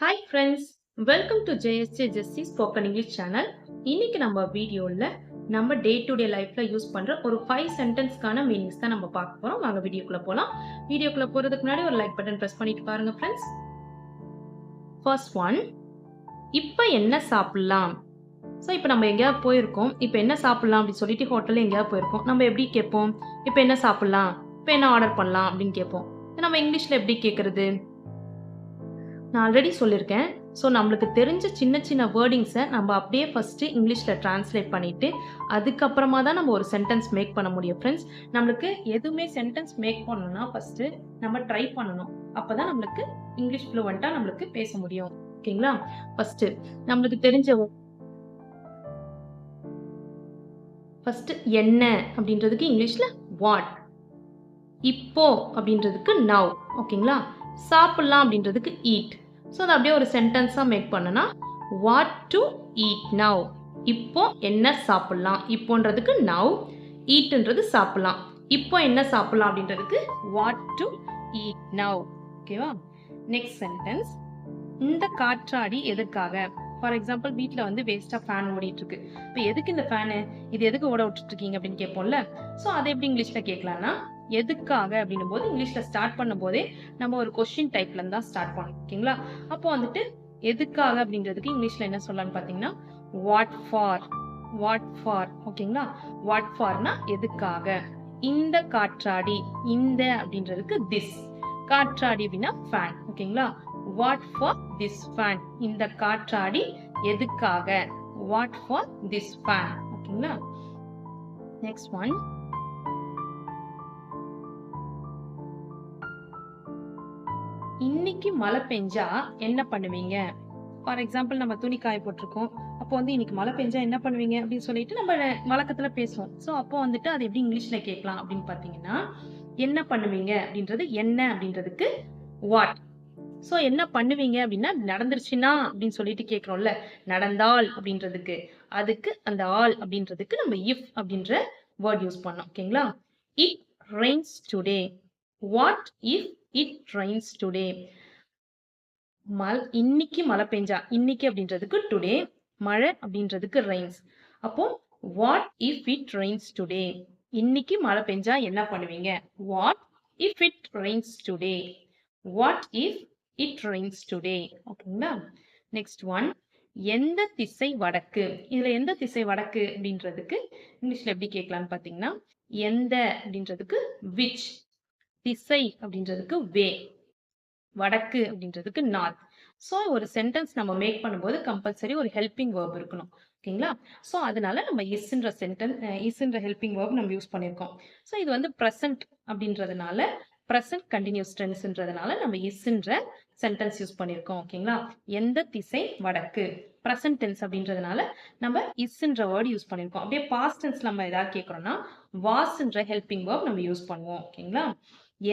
Hi friends, welcome to JSJ Jessie spoken English channel. இன்னைக்கு நம்ம வீடியோவில் நம்ம டே டு டே லைஃப்ல யூஸ் பண்ற ஒரு 5 சென்டென்ஸ்க்கான மீனிங்ஸ் தான் நம்ம பார்க்க போறோம். வாங்க வீடியோக்குள்ள போலாம். வீடியோக்குள்ள போறதுக்கு முன்னாடி ஒரு லைக் பட்டன் பிரஸ் பண்ணிட்டு பாருங்க ஃப்ரெண்ட்ஸ். ஃபர்ஸ்ட் ஒன், இப்போ என்ன சாப்பிடலாம்? ஸோ இப்போ நம்ம எங்கேயாவது போயிருக்கோம். இப்போ என்ன சாப்பிடலாம் அப்படின்னு சொல்லிட்டு ஹோட்டலில் எங்கேயாவது போயிருக்கோம். நம்ம எப்படி கேட்போம்? இப்போ என்ன சாப்பிடலாம்? இப்போ என்ன ஆர்டர் பண்ணலாம் அப்படின்னு கேட்போம். நம்ம இங்கிலீஷ்ல எப்படி கேட்கறது? நான் ஆல்ரெடி சொல்லியிருக்கேன். ஸோ நம்மளுக்கு தெரிஞ்ச சின்ன சின்ன வேர்டிங்ஸை நம்ம அப்படியே ஃபஸ்ட்டு இங்கிலீஷில் ட்ரான்ஸ்லேட் பண்ணிவிட்டு அதுக்கப்புறமா தான் நம்ம ஒரு சென்டென்ஸ் மேக் பண்ண முடியும் ஃப்ரெண்ட்ஸ். நம்மளுக்கு எதுவுமே சென்டென்ஸ் மேக் பண்ணணும்னா ஃபஸ்ட்டு நம்ம ட்ரை பண்ணணும். அப்போ தான் நம்மளுக்கு இங்கிலீஷ் ஃப்ளூவெண்ட்டாக நம்மளுக்கு பேச முடியும். ஓகேங்களா? ஃபஸ்ட்டு நம்மளுக்கு தெரிஞ்ச ஃபஸ்ட்டு என்ன அப்படின்றதுக்கு இங்கிலீஷில் வாட், இப்போ அப்படின்றதுக்கு நவ். ஓகேங்களா? சாப்பிடலாம் அப்படின்றதுக்கு ஈட். ஸோ அதை அப்படியே ஒரு சென்டென்ஸாக மேக் பண்ணனா வாட் டு ஈட் நவ். இப்போ என்ன சாப்பிடலாம்? இப்போன்றதுக்கு நவ், ஈட்ன்றது சாப்பிடலாம். இப்போ என்ன சாப்பிடலாம் அப்படின்றதுக்கு வாட் டு ஈட் நவ். ஓகேவா? நெக்ஸ்ட் சென்டென்ஸ், இந்த காற்றாடி எதுக்காக? ஃபார் எக்ஸாம்பிள் வீட்டில் வந்து வேஸ்ட்டாக ஃபேன் ஓடிட்டு இருக்கு. இப்போ எதுக்கு இந்த ஃபேனு, இது எதுக்கு ஓட விட்டுட்டு இருக்கீங்க அப்படின்னு கேட்போம்ல. ஸோ அதை எப்படி இங்கிலீஷில் கேட்கலாம்னா எதுக்காக அப்படின்னும் போது இங்கிலீஷ்ல ஸ்டார்ட் பண்ணும் போதே நம்ம ஒரு கொஸ்டின் டைப்ல இருந்தா ஸ்டார்ட் பண்ணணும். ஓகேங்களா? அப்போ வந்துட்டு எதுக்காக அப்படின்றதுக்கு இங்கிலீஷ்ல என்ன சொல்லலாம்னு பாத்தீங்கன்னா வாட் ஃபார். What for. ஓகேங்களா? வாட் ஃபார்னா எதுக்காக. இந்த காற்றாடி, இந்த அப்படின்றதுக்கு திஸ். காற்றாடி அப்படின்னா ஃபேன். ஓகேங்களா? What for this fan. இந்த காற்றாடி எதுக்காக. What for this fan. ஓகேங்களா? நெக்ஸ்ட் ஒன், இன்னைக்கு மழை பெஞ்சா என்ன பண்ணுவீங்க? ஃபார் எக்ஸாம்பிள் நம்ம துணி காய போட்டிருக்கோம். அப்போ வந்து இன்னைக்கு மழை பெஞ்சா என்ன பண்ணுவீங்க அப்படின்னு சொல்லிட்டு நம்ம வழக்கத்துல பேசுவோம். ஸோ அப்போ வந்துட்டு அது எப்படி இங்கிலீஷ்ல கேட்கலாம் அப்படின்னு பாத்தீங்கன்னா என்ன பண்ணுவீங்க அப்படின்றது என்ன அப்படின்றதுக்கு வாட். ஸோ என்ன பண்ணுவீங்க அப்படின்னா நடந்துருச்சுன்னா அப்படின்னு சொல்லிட்டு கேட்கிறோம்ல, நடந்தால் அப்படின்றதுக்கு அதுக்கு அந்த ஆல் அப்படின்றதுக்கு நம்ம இஃப் அப்படின்ற வேர்ட் யூஸ் பண்ணோம். ஓகேங்களா? It Reigns today. What if it Reigns today. இன்னைக்கு மழை பெஞ்சா, இன்னைக்கு அப்படின்றதுக்கு டுடே, மழை அப்படின்றதுக்கு ரெயின்ஸ். அப்போ what if it Reigns today. இன்னைக்கு மழை பெஞ்சா என்ன பண்ணுவீங்க? What if it Reigns today. What if it Reigns today. ஓகேங்களா? நெக்ஸ்ட் ஒன், எந்த திசை வடக்கு. இதுல எந்த திசை வடக்கு அப்படின்றதுக்கு இங்கிலீஷ்ல எப்படி கேட்கலாம்னு பாத்தீங்கன்னா எந்த அப்படின்றதுக்கு விச், திசை அப்படின்றதுக்கு வே, வடக்கு அப்படின்றதுக்கு நார்த். ஸோ ஒரு சென்டென்ஸ் நம்ம மேக் பண்ணும்போது கம்பல்சரி ஒரு ஹெல்பிங் வேர்ப் இருக்கணும். ஓகேங்களா? ஸோ அதனால நம்ம இஸ்ன்ற சென்டென்ஸ், இஸ்ன்ற ஹெல்பிங் வேர்ப் நம்ம யூஸ் பண்ணியிருக்கோம். ஸோ இது வந்து ப்ரெசன்ட் அப்படின்றதுனால ப்ரெசன்ட் கண்டினியூஸ் டென்ஸ்ன்றதுனால நம்ம இஸ்ன்ற சென்டென்ஸ் யூஸ் பண்ணியிருக்கோம். ஓகேங்களா? எந்த திசை வடக்கு. ப்ரெசன்ட் டென்ஸ் அப்படின்றதுனால நம்ம இஸ்ன்ற வேர்டு யூஸ் பண்ணியிருக்கோம். அப்படியே பாஸ்ட் டென்ஸ் நம்ம ஏதாவது கேட்குறோம்னா வாஸ்ன்ற ஹெல்பிங் வேர்ப் நம்ம யூஸ் பண்ணுவோம். ஓகேங்களா?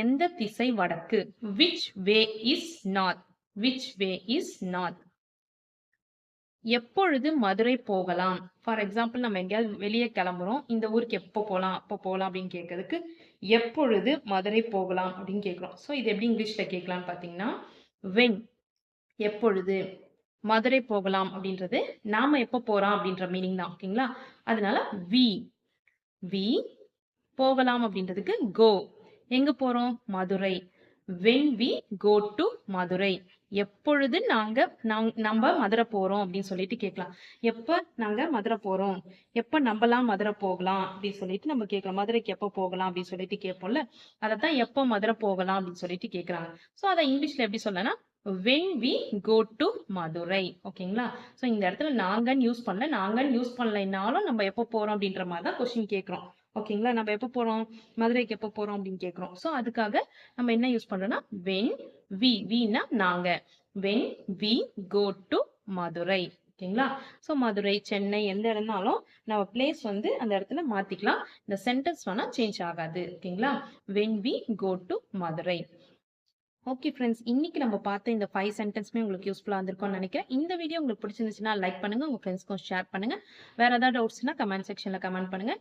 எந்த திசை வடக்கு. Which way is north. Which way is north. எப்பொழுது மதுரை போகலாம். ஃபார் எக்ஸாம்பிள் நம்ம எங்கேயாவது வெளியே கிளம்புறோம், இந்த ஊருக்கு எப்போ போகலாம் அப்போ போகலாம் அப்படின்னு கேட்கறதுக்கு எப்பொழுது மதுரை போகலாம் அப்படின்னு கேட்குறோம். ஸோ இது எப்படி இங்கிலீஷ்ல கேட்கலாம்னு பார்த்தீங்கன்னா வென், எப்பொழுது. மதுரை போகலாம் அப்படின்றது நாம எப்போ போறோம் அப்படின்ற மீனிங் தான். ஓகேங்களா? அதனால வி. வி போகலாம் அப்படின்றதுக்கு கோ. எங்க போறோம்? Madurai. when we go to Madurai. எப்பொழுது நம்ம மதுரை போறோம் அப்படின்னு சொல்லிட்டு கேட்கலாம். எப்ப நாங்க மதுரை போறோம், எப்ப நம்பலாம் மதுரை போகலாம் அப்படின்னு சொல்லிட்டு நம்ம கேட்கலாம். மதுரைக்கு எப்ப போகலாம் அப்படின்னு சொல்லிட்டு கேட்போம்ல, அதைத்தான் எப்ப மதுரை போகலாம் அப்படின்னு சொல்லிட்டு கேட்கறாங்க. ஸோ அதை இங்கிலீஷ்ல எப்படி சொல்லனா when we go to Madurai. ஓகேங்களா? ஸோ இந்த இடத்துல நாங்கன்னு யூஸ் பண்ணல. நாங்கன்னு யூஸ் பண்ணலைன்னாலும் நம்ம எப்போ போறோம் அப்படின்ற மாதிரி தான் கொஸ்டின் கேட்கிறோம். ஓகேங்களா? நம்ம எப்போ போறோம், மதுரைக்கு எப்போ போறோம் அப்படின்னு கேட்கிறோம். ஸோ அதுக்காக நம்ம என்ன யூஸ் பண்றோம்னா when we னா நாங்க. when we go to Madurai. ஓகேங்களா? ஸோ மதுரை, சென்னை எந்த இடம்னாலும் நம்ம பிளேஸ் வந்து அந்த இடத்துல மாத்திக்கலாம். இந்த சென்டென்ஸ் வேணா சேஞ்ச் ஆகாது. ஓகேங்களா? when we go to Madurai. Okay friends. இன்னைக்கு நம்ம பார்த்த இந்த 5 சென்டென்ஸுமே உங்களுக்கு யூஸ்ஃபுல்லா இருந்திருக்கும்னு நெனைக்கிறேன். இந்த வீடியோ உங்களுக்கு பிடிச்சிருந்துச்சுன்னா லைக் பண்ணுங்க. உங்க ஃப்ரெண்ட்ஸ்க்கும் ஷேர் பண்ணுங்க. வேற ஏதாவது டவுட்ஸ்னா கமெண்ட் செக்ஷன்ல கமெண்ட் பண்ணுங்க.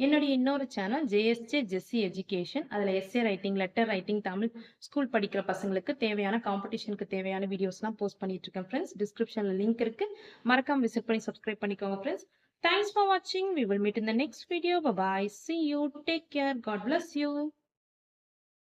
என்னுடைய இன்னொரு சேனல் ஜேஎஸ்ஜே ஜெஸ்ஸி எஜுகேஷன். அதுல essay writing, letter writing, Tamil school படிக்கிற பசங்களுக்கு தேவையான காம்படிஷனுக்கு தேவையான வீடியோஸ்லாம் போஸ்ட் பண்ணிட்டு இருக்கேன் ஃப்ரெண்ட்ஸ். டிஸ்கிரிப்ஷன்ல லிங்க் இருக்கு. மறக்காம விசிட் பண்ணி சப்ஸ்கிரைப் பண்ணிக்கோங்க friends. Thanks for watching. We will meet in the next video. Bye bye. See you. Take care. God bless you.